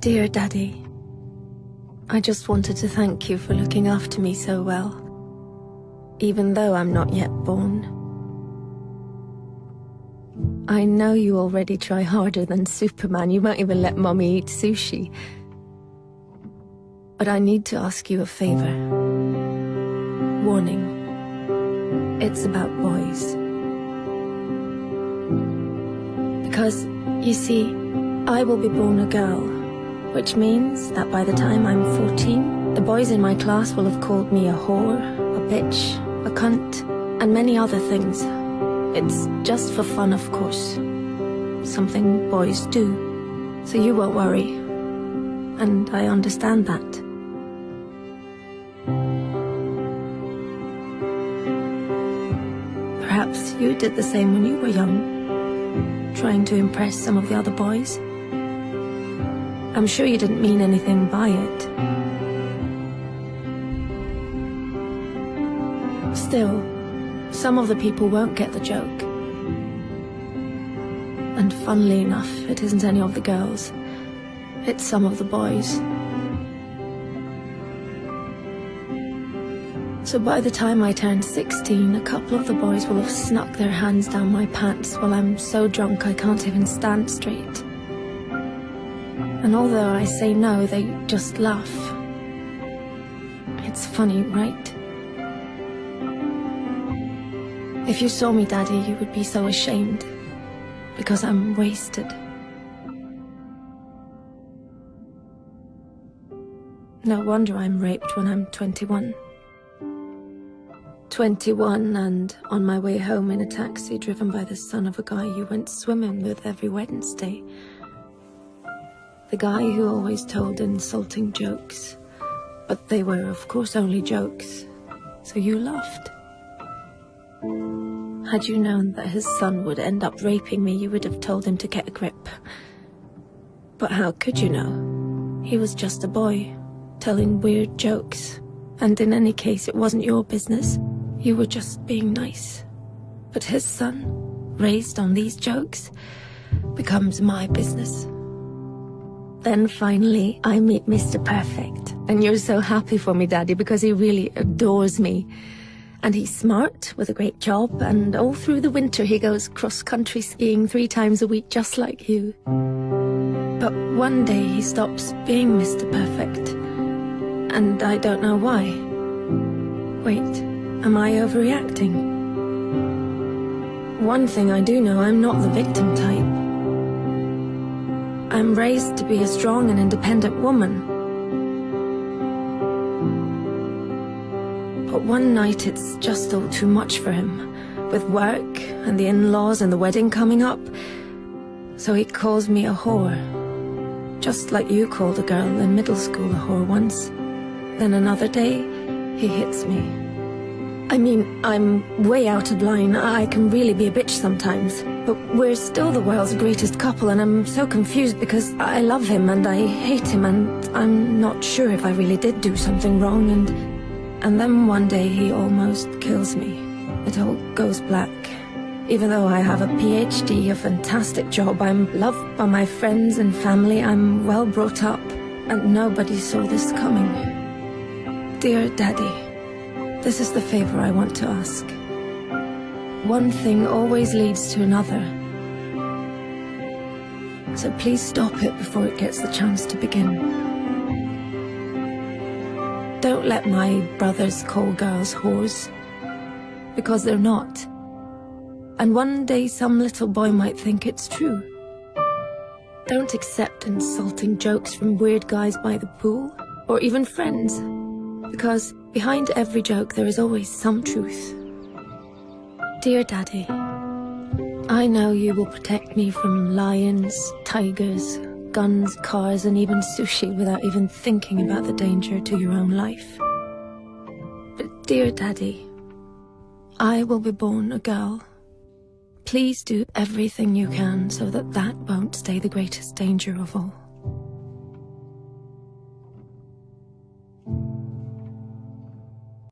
Dear Daddy, I just wanted to thank you for looking after me so well, even though I'm not yet born. I know you already try harder than Superman. You won't even let Mommy eat sushi. But I need to ask you a favor. Warning. It's about boys. Because, you see, I will be born a girl, which means that by the time I'm 14, the boys in my class will have called me a whore, a bitch, a cunt, and many other things. It's just for fun, of course. Something boys do. So you won't worry. And I understand that. Perhaps you did the same when you were young, trying to impress some of the other boys. I'm sure you didn't mean anything by it. Still, some of the people won't get the joke. And funnily enough, it isn't any of the girls. It's some of the boys. So by the time I turn 16, a couple of the boys will have snuck their hands down my pants while I'm so drunk I can't even stand straight. And although I say no, they just laugh. It's funny, right? If you saw me, Daddy, you would be so ashamed. Because I'm wasted. No wonder I'm raped when I'm 21. 21 and on my way home in a taxi driven by the son of a guy you went swimming with every Wednesday. The guy who always told insulting jokes. But they were, of course, only jokes. So you laughed. Had you known that his son would end up raping me, you would have told him to get a grip. But how could you know? He was just a boy, telling weird jokes. And in any case, it wasn't your business. You were just being nice. But his son, raised on these jokes, becomes my business. Then finally, I meet Mr. Perfect. And you're so happy for me, Daddy, because he really adores me. And he's smart, with a great job, and all through the winter he goes cross-country skiing 3 times a week, just like you. But one day he stops being Mr. Perfect. And I don't know why. Wait, am I overreacting? One thing I do know, I'm not the victim type. I'm raised to be a strong and independent woman. But one night it's just all too much for him, with work and the in-laws and the wedding coming up. So he calls me a whore. Just like you called a girl in middle school a whore once. Then another day, he hits me. I mean, I'm way out of line. I can really be a bitch sometimes. But we're still the world's greatest couple, and I'm so confused because I love him and I hate him, and I'm not sure if I really did do something wrong, and then one day he almost kills me. It all goes black. Even though I have a PhD, a fantastic job, I'm loved by my friends and family, I'm well brought up, and nobody saw this coming. Dear Daddy, this is the favor I want to ask. One thing always leads to another. So please stop it before it gets the chance to begin. Don't let my brothers call girls whores, because they're not. And one day some little boy might think it's true. Don't accept insulting jokes from weird guys by the pool, or even friends, because behind every joke there is always some truth. Dear Daddy, I know you will protect me from lions, tigers, guns, cars, and even sushi without even thinking about the danger to your own life. But dear Daddy, I will be born a girl. Please do everything you can so that that won't stay the greatest danger of all.